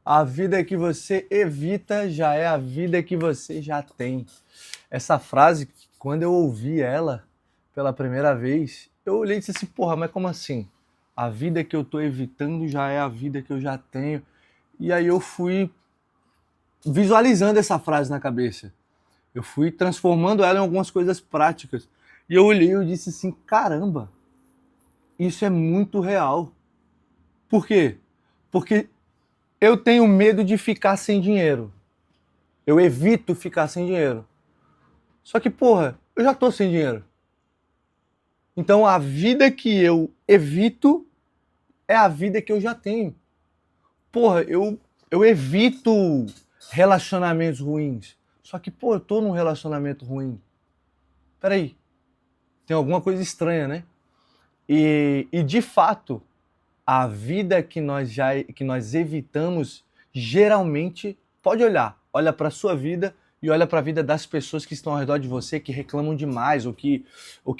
A vida que você evita já é a vida que você já tem. Essa frase, quando eu ouvi ela pela primeira vez, eu olhei e disse assim, porra, mas como assim? A vida que eu tô evitando já é a vida que eu já tenho. E aí eu fui visualizando essa frase na cabeça. Eu fui transformando ela em algumas coisas práticas. E eu olhei e disse assim, caramba, isso é muito real. Por quê? Porque eu tenho medo de ficar sem dinheiro. Eu evito ficar sem dinheiro. Só que, porra, eu já tô sem dinheiro. Então a vida que eu evito é a vida que eu já tenho. Porra, eu evito relacionamentos ruins. Só que, pô, eu tô num relacionamento ruim. Peraí, tem alguma coisa estranha, né? E de fato, a vida que nós evitamos, geralmente, pode olhar, olha para a sua vida e olha para a vida das pessoas que estão ao redor de você, que reclamam demais ou que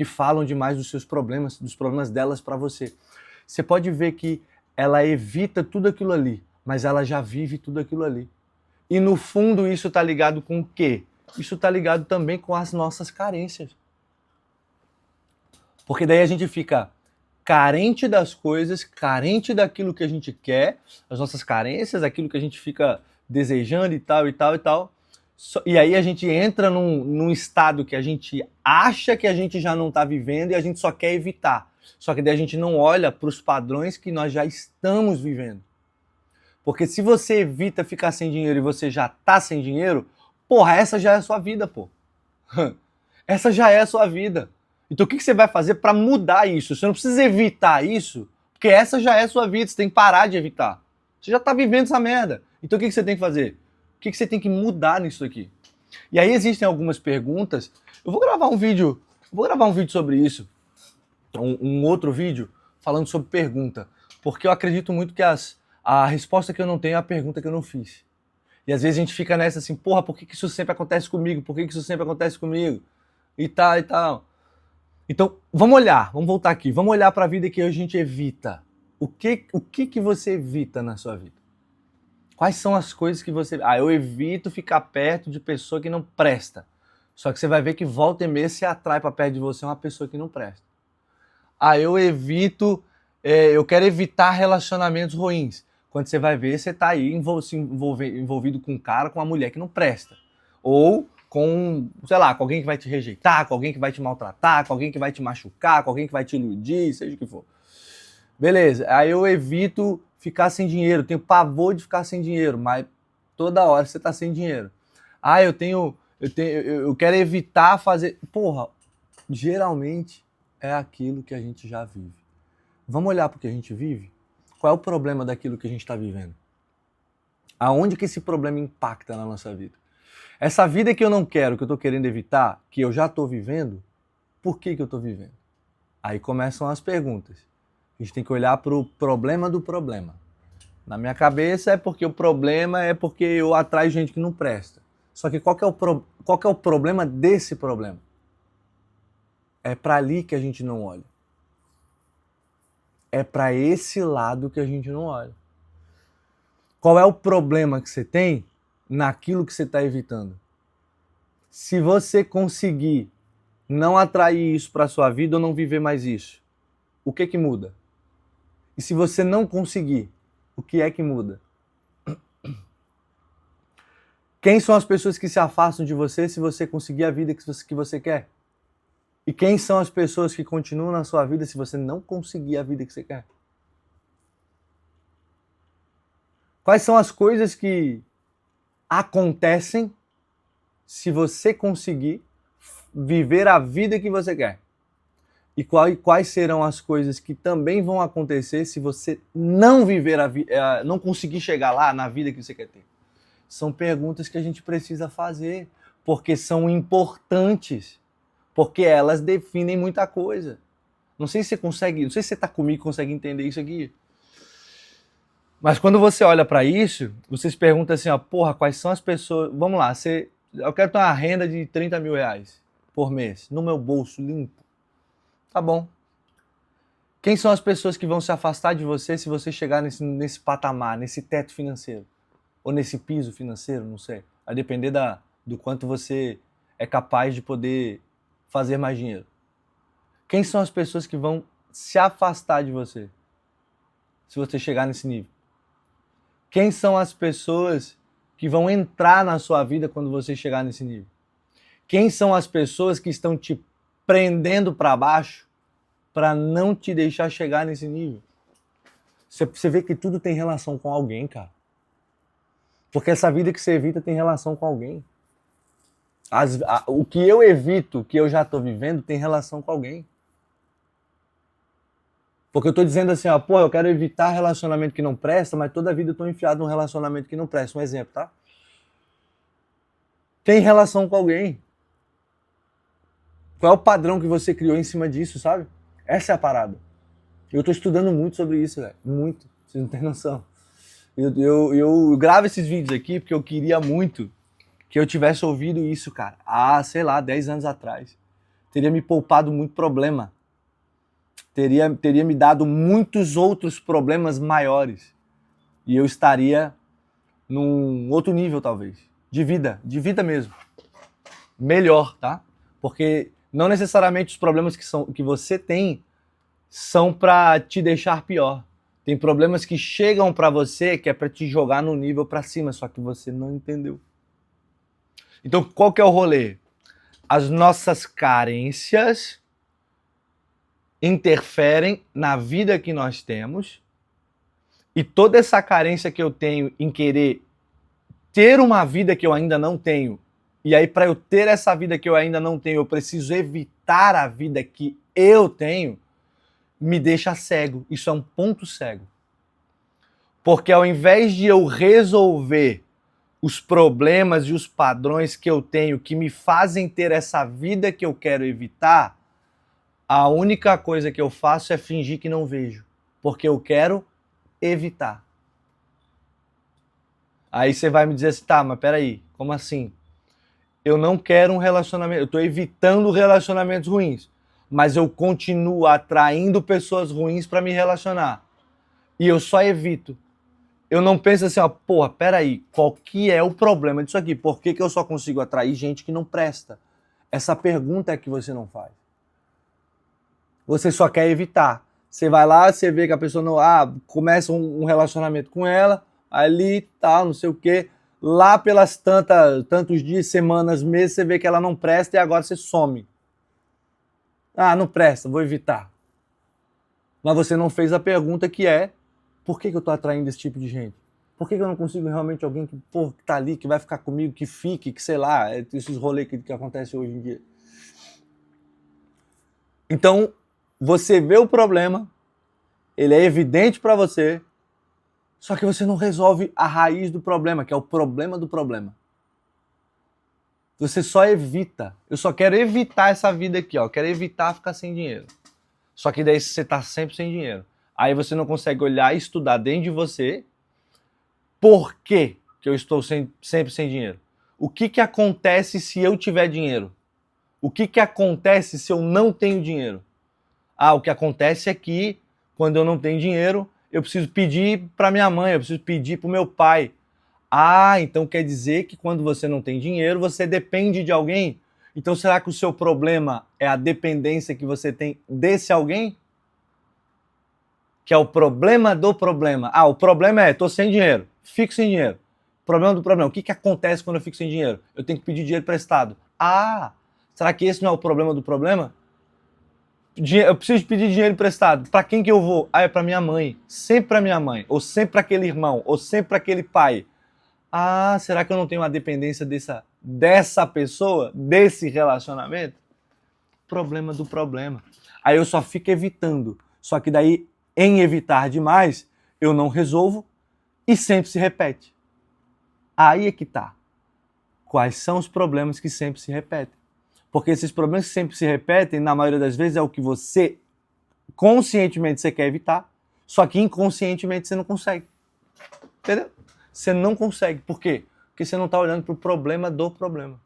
falam demais dos seus problemas, dos problemas delas para você. Você pode ver que ela evita tudo aquilo ali, mas ela já vive tudo aquilo ali. E no fundo isso está ligado com o quê? Isso está ligado também com as nossas carências. Porque daí a gente fica carente das coisas, carente daquilo que a gente quer, as nossas carências, aquilo que a gente fica desejando e tal, e tal, e tal. E aí a gente entra num estado que a gente acha que a gente já não está vivendo e a gente só quer evitar. Só que daí a gente não olha para os padrões que nós já estamos vivendo. Porque se você evita ficar sem dinheiro e você já tá sem dinheiro, porra, essa já é a sua vida, pô. Essa já é a sua vida. Então o que você vai fazer para mudar isso? Você não precisa evitar isso, porque essa já é a sua vida, você tem que parar de evitar. Você já tá vivendo essa merda. Então o que você tem que fazer? O que você tem que mudar nisso aqui? E aí existem algumas perguntas. Eu vou gravar um vídeo sobre isso, um outro vídeo falando sobre pergunta, porque eu acredito muito que a resposta que eu não tenho é a pergunta que eu não fiz. E às vezes a gente fica nessa assim, porra, por que isso sempre acontece comigo? Por que isso sempre acontece comigo? E tal, e tal. Então, vamos olhar, vamos voltar aqui, vamos olhar para a vida que a gente evita. O que você evita na sua vida? Quais são as coisas que você... Ah, eu evito ficar perto de pessoa que não presta. Só que você vai ver que volta e meia se atrai para perto de você uma pessoa que não presta. Ah, eu evito... eu quero evitar relacionamentos ruins. Quando você vai ver, você está aí envolvido com um cara, com uma mulher que não presta. Ou com, sei lá, com alguém que vai te rejeitar, com alguém que vai te maltratar, com alguém que vai te machucar, com alguém que vai te iludir, seja o que for. Beleza, aí eu evito ficar sem dinheiro, tenho pavor de ficar sem dinheiro, mas toda hora você tá sem dinheiro. Ah, eu quero evitar fazer... Porra, geralmente é aquilo que a gente já vive. Vamos olhar para o que a gente vive? Qual é o problema daquilo que a gente está vivendo? Aonde que esse problema impacta na nossa vida? Essa vida que eu não quero, que eu estou querendo evitar, que eu já estou vivendo, por que eu estou vivendo? Aí começam as perguntas. A gente tem que olhar para o problema do problema. Na minha cabeça é porque o problema é porque eu atraio gente que não presta. Só que qual que é o problema desse problema? É para ali que a gente não olha. É para esse lado que a gente não olha. Qual é o problema que você tem naquilo que você está evitando? Se você conseguir não atrair isso para a sua vida ou não viver mais isso, o que muda? E se você não conseguir, o que é que muda? Quem são as pessoas que se afastam de você se você conseguir a vida que você quer? E quem são as pessoas que continuam na sua vida se você não conseguir a vida que você quer? Quais são as coisas que acontecem se você conseguir viver a vida que você quer? E quais serão as coisas que também vão acontecer se você não viver não conseguir chegar lá na vida que você quer ter? São perguntas que a gente precisa fazer, porque são importantes, porque elas definem muita coisa. Não sei se você consegue, não sei se você está comigo e consegue entender isso aqui. Mas quando você olha para isso, você se pergunta assim, ó, porra, quais são as pessoas... Vamos lá, eu quero ter uma renda de 30 mil reais por mês, no meu bolso limpo. Tá bom. Quem são as pessoas que vão se afastar de você se você chegar nesse patamar, nesse teto financeiro? ou nesse piso financeiro, não sei. Vai depender do quanto você é capaz de poder fazer mais dinheiro. Quem são as pessoas que vão se afastar de você se você chegar nesse nível? Quem são as pessoas que vão entrar na sua vida quando você chegar nesse nível? Quem são as pessoas que estão te prendendo para baixo para não te deixar chegar nesse nível? Você vê que tudo tem relação com alguém, cara. Porque essa vida que você evita tem relação com alguém. O que eu evito, o que eu já estou vivendo, tem relação com alguém. Porque eu estou dizendo assim, ó, pô, eu quero evitar relacionamento que não presta, mas toda a vida eu estou enfiado num relacionamento que não presta. Um exemplo, tá? Tem relação com alguém. Qual é o padrão que você criou em cima disso, sabe? Essa é a parada. Eu estou estudando muito sobre isso, velho. Muito. Vocês não têm noção. Eu gravo esses vídeos aqui porque eu queria muito que eu tivesse ouvido isso, cara. Sei lá, 10 anos atrás. Teria me poupado muito problema. Teria me dado muitos outros problemas maiores. E eu estaria num outro nível, talvez. De vida mesmo. Melhor, tá? Porque não necessariamente os problemas que você tem são para te deixar pior. Tem problemas que chegam para você que é para te jogar no nível para cima, só que você não entendeu. Então, qual que é o rolê? As nossas carências interferem na vida que nós temos e toda essa carência que eu tenho em querer ter uma vida que eu ainda não tenho, e aí para eu ter essa vida que eu ainda não tenho, eu preciso evitar a vida que eu tenho, me deixa cego. Isso é um ponto cego. Porque ao invés de eu resolver os problemas e os padrões que eu tenho que me fazem ter essa vida que eu quero evitar, a única coisa que eu faço é fingir que não vejo. Porque eu quero evitar. Aí você vai me dizer assim, tá, mas peraí, como assim? Eu não quero um relacionamento, eu estou evitando relacionamentos ruins, mas eu continuo atraindo pessoas ruins para me relacionar. E eu só evito. Eu não penso assim, ó, porra, peraí, qual que é o problema disso aqui? Por que eu só consigo atrair gente que não presta? Essa pergunta é que você não faz. Você só quer evitar. Você vai lá, você vê que a pessoa não... começa um relacionamento com ela, ali, tal, não sei o quê. Lá pelas tantos dias, semanas, meses, você vê que ela não presta e agora você some. Não presta, vou evitar. Mas você não fez a pergunta que é, por que eu tô atraindo esse tipo de gente? Por que eu não consigo realmente alguém que tá ali, que vai ficar comigo, que fique, que sei lá, esses rolês que acontecem hoje em dia. Então, você vê o problema, ele é evidente para você, só que você não resolve a raiz do problema, que é o problema do problema. Você só evita. Eu só quero evitar essa vida aqui, ó. Eu quero evitar ficar sem dinheiro. Só que daí você tá sempre sem dinheiro. Aí você não consegue olhar e estudar dentro de você por que eu estou sempre sem dinheiro. O que acontece se eu tiver dinheiro? O que acontece se eu não tenho dinheiro? O que acontece é que quando eu não tenho dinheiro, eu preciso pedir para minha mãe, eu preciso pedir para o meu pai. Então quer dizer que quando você não tem dinheiro, você depende de alguém? Então será que o seu problema é a dependência que você tem desse alguém? Que é o problema do problema. O problema é, tô sem dinheiro, fico sem dinheiro. Problema do problema. O que acontece quando eu fico sem dinheiro? Eu tenho que pedir dinheiro emprestado. Será que esse não é o problema do problema? Eu preciso pedir dinheiro emprestado. Para quem que eu vou? É para minha mãe. Sempre para minha mãe. Ou sempre para aquele irmão. Ou sempre para aquele pai. Será que eu não tenho uma dependência dessa pessoa? Desse relacionamento? Problema do problema. Aí eu só fico evitando. Só que daí, em evitar demais, eu não resolvo e sempre se repete. Aí é que tá. Quais são os problemas que sempre se repetem? Porque esses problemas que sempre se repetem, na maioria das vezes, é o que você conscientemente você quer evitar, só que inconscientemente você não consegue. Entendeu? Você não consegue. Por quê? Porque você não está olhando para o problema do problema.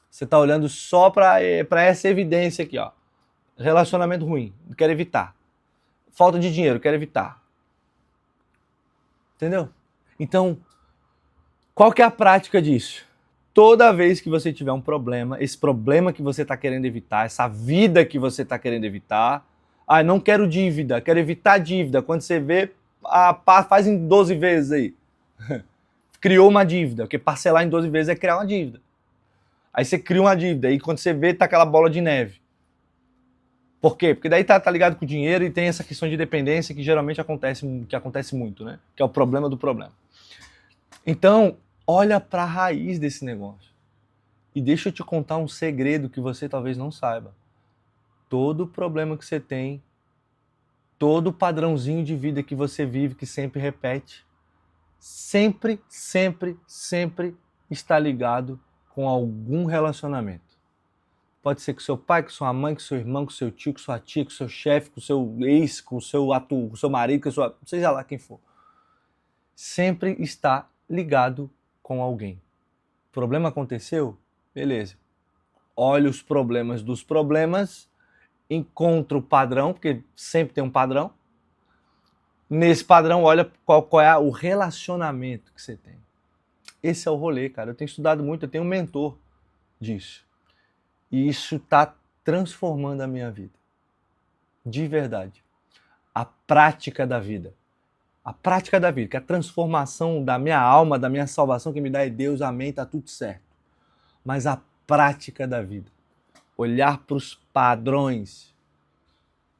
Você está olhando só para essa evidência aqui, ó. Relacionamento ruim, quero evitar. Falta de dinheiro, quero evitar. Entendeu? Então, Qual que é a prática disso? Toda vez que você tiver um problema, esse problema que você está querendo evitar, essa vida que você está querendo evitar, não quero dívida, quero evitar dívida. Quando você vê, faz em 12 vezes aí. Criou uma dívida, porque parcelar em 12 vezes é criar uma dívida. Aí você cria uma dívida, e quando você vê, tá aquela bola de neve. Por quê? Porque daí tá ligado com o dinheiro e tem essa questão de dependência que geralmente acontece muito, né? Que é o problema do problema. Então, olha para a raiz desse negócio. E deixa eu te contar um segredo que você talvez não saiba. Todo problema que você tem, todo padrãozinho de vida que você vive, que sempre repete, sempre está ligado com algum relacionamento. Pode ser com seu pai, com sua mãe, com seu irmão, com seu tio, com sua tia, com seu chefe, com seu ex, com seu marido, com sua, seja lá quem for. Sempre está ligado com alguém. O problema aconteceu? Beleza. Olha os problemas dos problemas, encontra o padrão, porque sempre tem um padrão. Nesse padrão, olha qual é o relacionamento que você tem. Esse é o rolê, cara. Eu tenho estudado muito, eu tenho um mentor disso. E isso está transformando a minha vida. De verdade. A prática da vida. A prática da vida, que é a transformação da minha alma, da minha salvação, que me dá é Deus, amém, tá tudo certo. Mas a prática da vida. Olhar para os padrões,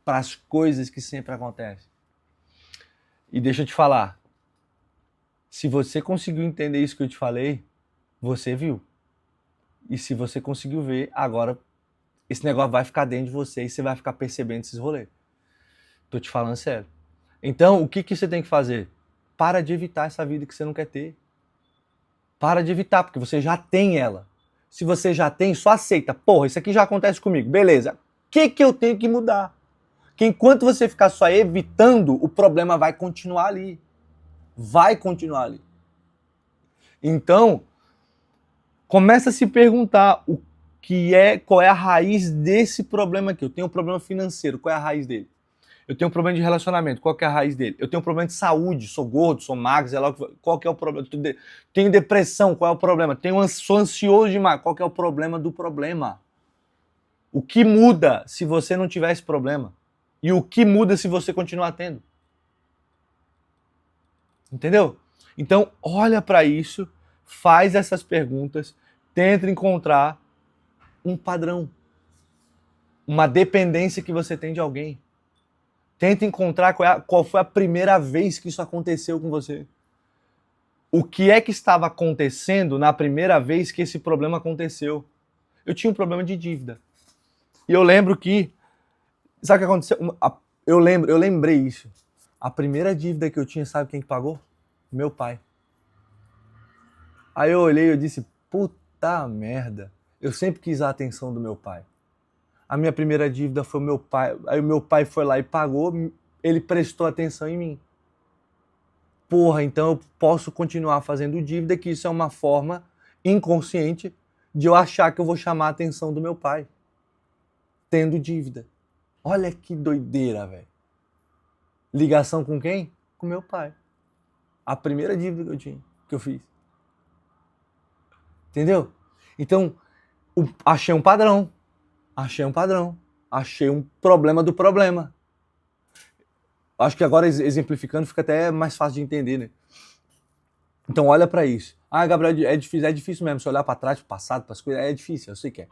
para as coisas que sempre acontecem. E deixa eu te falar, se você conseguiu entender isso que eu te falei, você viu. E se você conseguiu ver, agora esse negócio vai ficar dentro de você e você vai ficar percebendo esses rolês. Tô te falando sério. Então, o que você tem que fazer? Para de evitar essa vida que você não quer ter. Para de evitar, porque você já tem ela. Se você já tem, só aceita. Porra, isso aqui já acontece comigo. Beleza. O que eu tenho que mudar? Que enquanto você ficar só evitando, o problema vai continuar ali. Vai continuar ali. Então, começa a se perguntar qual é a raiz desse problema aqui. Eu tenho um problema financeiro, qual é a raiz dele? Eu tenho um problema de relacionamento, qual que é a raiz dele? Eu tenho um problema de saúde, sou gordo, sou magro, sei lá, qual que é o problema? Tenho depressão, qual é o problema? Sou ansioso demais, qual que é o problema do problema? O que muda se você não tiver esse problema? E o que muda se você continuar tendo? Entendeu? Então, olha para isso, faz essas perguntas, tenta encontrar um padrão, uma dependência que você tem de alguém. Tenta encontrar qual foi a primeira vez que isso aconteceu com você. O que é que estava acontecendo na primeira vez que esse problema aconteceu? Eu tinha um problema de dívida. E eu lembro que... Sabe o que aconteceu? Eu lembrei isso. A primeira dívida que eu tinha, sabe quem que pagou? Meu pai. Aí eu olhei e eu disse, puta merda. Eu sempre quis a atenção do meu pai. A minha primeira dívida foi o meu pai. Aí o meu pai foi lá e pagou, ele prestou atenção em mim. Porra, então eu posso continuar fazendo dívida, que isso é uma forma inconsciente de eu achar que eu vou chamar a atenção do meu pai. Tendo dívida. Olha que doideira, velho. Ligação com quem? Com meu pai. A primeira dívida que eu tinha, que eu fiz. Entendeu? Então, achei um padrão. Achei um problema do problema. Acho que agora, exemplificando, fica até mais fácil de entender, né? Então, olha pra isso. Gabriel, é difícil mesmo. Se olhar pra trás, pro passado, pras coisas, é difícil, eu sei que é.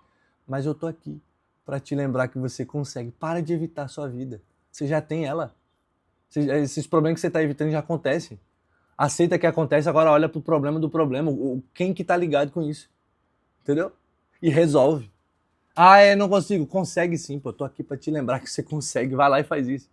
Mas eu tô aqui pra te lembrar que você consegue. Para de evitar a sua vida. Você já tem ela. Esses problemas que você tá evitando já acontecem. Aceita que acontece, agora olha pro problema do problema. Quem que tá ligado com isso? Entendeu? E resolve. Não consigo. Consegue sim, pô. Eu tô aqui pra te lembrar que você consegue. Vai lá e faz isso.